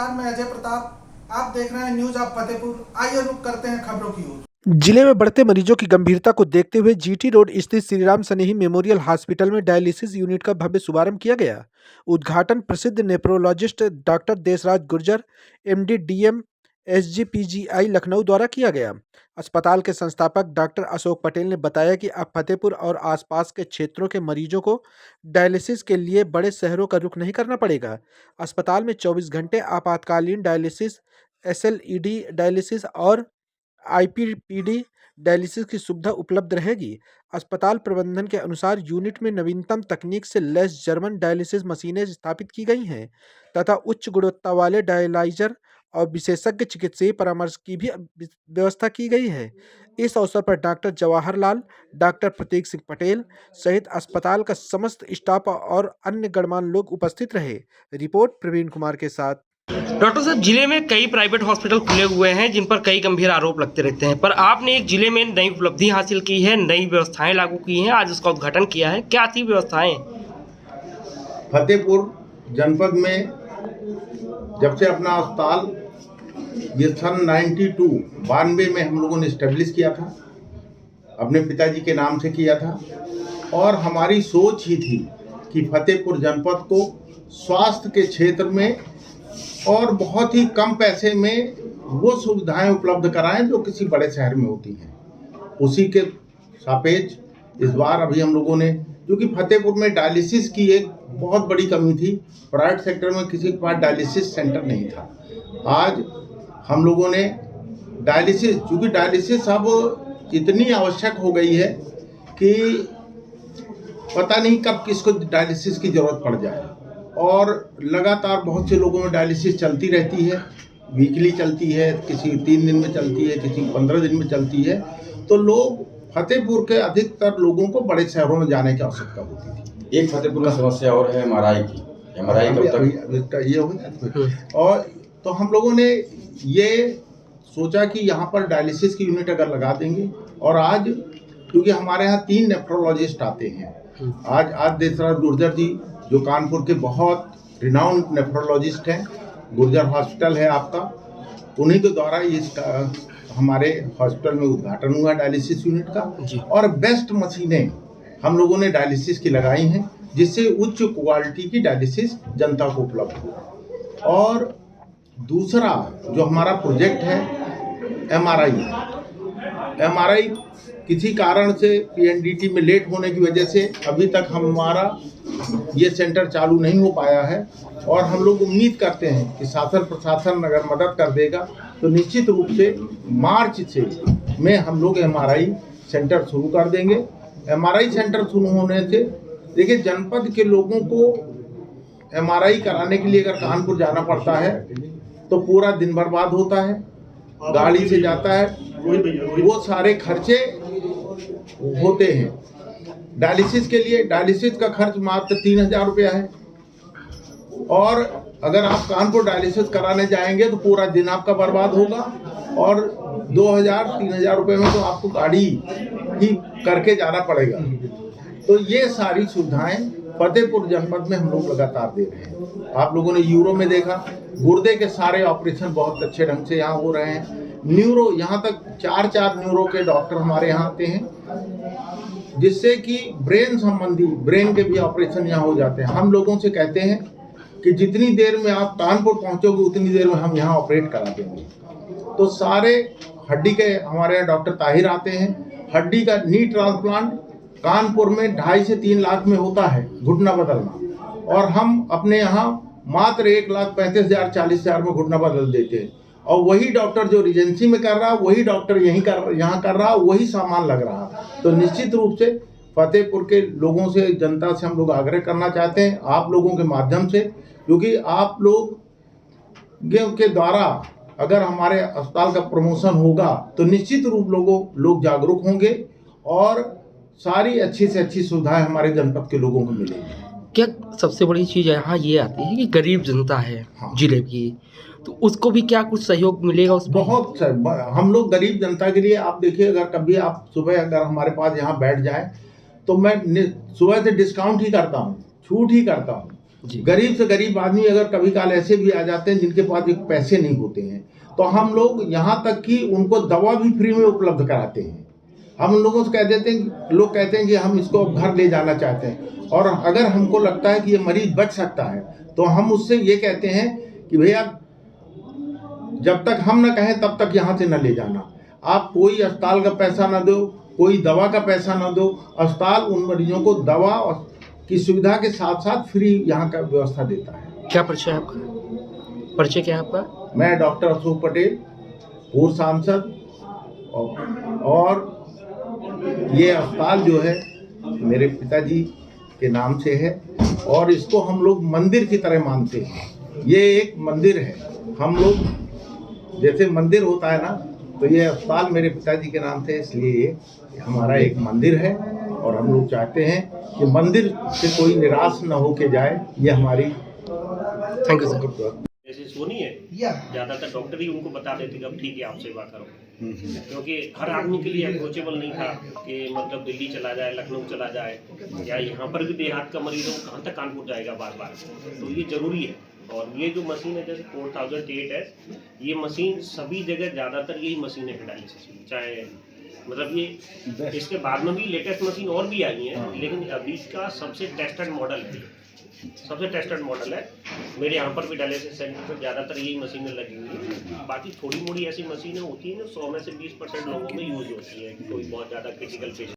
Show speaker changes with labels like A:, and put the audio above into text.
A: नमस्कार, मैं अजय प्रताप। आप देख रहे हैं न्यूज ऑफ फतेहपुर। आइए रुक करते हैं खबरों की ओर। जिले में बढ़ते मरीजों की गंभीरता को देखते हुए जीटी रोड स्थित श्रीराम सनेही मेमोरियल हॉस्पिटल में डायलिसिस यूनिट का भव्य शुभारंभ किया गया। उद्घाटन प्रसिद्ध nephrologist doctor Deshraj Gurjar, MD DM SGPGI Lucknow द्वारा किया गया। अस्पताल के संस्थापक डॉक्टर अशोक पटेल ने बताया कि अब फतेहपुर और आसपास के क्षेत्रों के मरीजों को डायलिसिस के लिए बड़े शहरों का रुख नहीं करना पड़ेगा। अस्पताल में 24 घंटे आपातकालीन डायलिसिस, एसएलईडी डायलिसिस और आईपीपीडी डायलिसिस की सुविधा उपलब्ध रहेगी। अस्पताल प्रबंधन के अनुसार यूनिट में नवीनतम तकनीक से लैस जर्मन डायलिसिस मशीनें स्थापित की गई हैं तथा उच्च गुणवत्ता वाले डायलाइजर और विशेषज्ञ चिकित्सीय परामर्श की भी व्यवस्था की गई है। इस अवसर पर डॉक्टर जवाहरलाल, डॉक्टर प्रतीक सिंह पटेल सहित अस्पताल का समस्त स्टाफ और अन्य गणमान्य लोग उपस्थित रहे। रिपोर्ट प्रवीण कुमार के साथ।
B: डॉक्टर साहब, जिले में कई प्राइवेट हॉस्पिटल खुले हुए हैं जिन पर कई गंभीर आरोप लगते रहते हैं, पर आपने एक जिले में नई उपलब्धि हासिल की है, नई व्यवस्थाएं लागू की हैं, आज उसका उद्घाटन किया है। क्या थी व्यवस्थाएं?
C: फतेहपुर जनपद में जब से अपना अस्पताल ये सन 92 में हम लोगों ने इस्टेब्लिश किया था, अपने पिताजी के नाम से किया था और हमारी सोच ही थी कि फतेहपुर जनपद को स्वास्थ्य के क्षेत्र में और बहुत ही कम पैसे में वो सुविधाएं उपलब्ध कराएं जो किसी बड़े शहर में होती हैं। उसी के सापेक्ष इस बार अभी हम लोगों ने, क्योंकि फतेहपुर में डायलिसिस की एक बहुत बड़ी कमी थी, प्राइवेट सेक्टर में किसी के पास डायलिसिस सेंटर नहीं था। आज हम लोगों ने डायलिसिस, क्योंकि डायलिसिस अब इतनी आवश्यक हो गई है कि पता नहीं कब किसको डायलिसिस की ज़रूरत पड़ जाए और लगातार बहुत से लोगों में डायलिसिस चलती रहती है। वीकली चलती है, किसी 3 दिन में चलती है, किसी 15 दिन में चलती है। तो लोग फतेहपुर के अधिकतर लोगों को बड़े शहरों में जाने की आवश्यकता होती थी।
D: एक फतेहपुर का समस्या और है एमआरआई की। एमआरआई कब तक
C: ये हो गया। और तो हम लोगों ने ये सोचा कि यहाँ पर डायलिसिस की यूनिट अगर लगा देंगे, और आज क्योंकि हमारे यहाँ 3 नेफ्रोलॉजिस्ट आते हैं, आज देशराज गुर्जर जी जो कानपुर के बहुत रिनाउंड नेफ्रोलॉजिस्ट हैं, गुर्जर हॉस्पिटल है आपका, उन्हीं के द्वारा इसका हमारे हॉस्पिटल में उद्घाटन हुआ डायलिसिस यूनिट का। और बेस्ट मशीनें हम लोगों ने डायलिसिस की लगाई हैं जिससे उच्च क्वालिटी की डायलिसिस जनता को उपलब्ध हो। और दूसरा जो हमारा प्रोजेक्ट है एमआरआई किसी कारण से पीएनडीटी में लेट होने की वजह से अभी तक हमारा ये सेंटर चालू नहीं हो पाया है, और हम लोग उम्मीद करते हैं कि शासन प्रशासन अगर मदद कर देगा तो निश्चित रूप से मार्च से में हम लोग एमआरआई सेंटर शुरू कर देंगे। एमआरआई सेंटर शुरू होने से देखिए, जनपद के लोगों को एमआरआई कराने के लिए अगर कानपुर जाना पड़ता है तो पूरा दिन बर्बाद होता है, गाड़ी से जाता है, वो सारे खर्चे होते हैं। डायलिसिस के लिए डायलिसिस का खर्च मात्र 3000 रुपया है, और अगर आप कानपुर डायलिसिस कराने जाएंगे तो पूरा दिन आपका बर्बाद होगा, और 2000-3000 रुपये में तो आपको गाड़ी ही करके जाना पड़ेगा। तो ये सारी सुविधाएं फतेहपुर जनपद में हम लोग लगातार दे रहे हैं। आप लोगों ने यूरो में देखा, गुर्दे के सारे ऑपरेशन बहुत अच्छे ढंग से यहाँ हो रहे हैं। न्यूरो, यहाँ तक 4 न्यूरो के डॉक्टर हमारे यहाँ आते हैं, जिससे कि ब्रेन संबंधी, ब्रेन के भी ऑपरेशन यहाँ हो जाते हैं। हम लोगों से कहते हैं कि जितनी देर में आप कानपुर पहुँचोगे उतनी देर में हम यहाँ ऑपरेट करा देंगे। तो सारे हड्डी के हमारे यहाँ डॉक्टर ताहिर आते हैं। हड्डी का नी ट्रांसप्लांट कानपुर में 2.5 से 3 लाख में होता है, घुटना बदलना, और हम अपने यहाँ मात्र 1,35,000 40,000 में घुटना बदल देते हैं। और वही डॉक्टर जो रिजेंसी में कर रहा, वही डॉक्टर यहाँ कर रहा, वही सामान लग रहा। तो निश्चित रूप से फतेहपुर के लोगों से, जनता से हम लोग आग्रह करना चाहते हैं, आप लोगों के माध्यम से, क्योंकि आप लोग के द्वारा अगर हमारे अस्पताल का प्रमोशन होगा तो निश्चित रूप लोग जागरूक होंगे और सारी अच्छी से अच्छी सुविधाएं हमारे जनपद के लोगों को मिलेंगी।
B: क्या सबसे बड़ी चीज़ यहाँ ये आती है कि गरीब जनता है जिले की, तो उसको भी क्या कुछ सहयोग मिलेगा उसमें?
C: बहुत हम लोग गरीब जनता के लिए, आप देखिए, अगर कभी आप सुबह अगर हमारे पास यहाँ बैठ जाएं तो मैं सुबह से डिस्काउंट ही करता हूँ, छूट ही करता हूँ। गरीब से गरीब आदमी अगर कभी काल ऐसे भी आ जाते हैं जिनके पास एक पैसे नहीं होते हैं, तो हम लोग यहाँ तक कि उनको दवा भी फ्री में उपलब्ध कराते हैं। हम उन लोगों से कह देते हैं, लोग कहते हैं कि हम इसको अब घर ले जाना चाहते हैं, और अगर हमको लगता है कि ये मरीज बच सकता है तो हम उससे ये कहते हैं कि भैया जब तक हम न कहें तब तक यहाँ से न ले जाना। आप कोई अस्पताल का पैसा ना दो, कोई दवा का पैसा ना दो। अस्पताल उन मरीजों को दवा की सुविधा के साथ साथ फ्री यहाँ का व्यवस्था देता है।
B: क्या परिचय है आपका? परिचय क्या है आपका?
C: मैं डॉक्टर अशोक पटेल, पूर्व सांसद, और ये अस्पताल जो है मेरे पिताजी के नाम से है, और इसको हम लोग मंदिर की तरह मानते हैं। ये एक मंदिर है। हम लोग जैसे मंदिर होता है ना, तो ये अस्पताल मेरे पिताजी के नाम से, इसलिए ये हमारा एक मंदिर है। और हम लोग चाहते हैं कि मंदिर से कोई निराश न होके जाए। ये हमारी
B: थैंक यू सर।
E: जैसे सोनी है, ज़्यादातर डॉक्टर ही उनको बता देते कि अब ठीक है आप सेवा करो, क्योंकि हर आदमी के लिए अप्रोचेबल नहीं था कि मतलब दिल्ली चला जाए, लखनऊ चला जाए, या यहाँ पर भी देहात का मरीज हो कहाँ तक कानपुर जाएगा बार बार। तो ये ज़रूरी है। और ये जो मशीन है जैसे 4008S, ये मशीन सभी जगह ज़्यादातर यही मशीन है डायलिसिस की, चाहे मतलब ये इसके बाद में भी लेटेस्ट मशीन और भी आई है, लेकिन अभी का सबसे टेस्टेड मॉडल है, सबसे टेस्टेड मॉडल है। मेरे यहाँ पर भी डायलिसिस सेंटर पर ज़्यादातर यही मशीनें लगी हुई हैं। बाकी थोड़ी मोड़ी ऐसी मशीनें होती हैं जो 100 में से 20% लोगों में यूज़ होती है, कोई बहुत ज़्यादा क्रिटिकल पेशेंट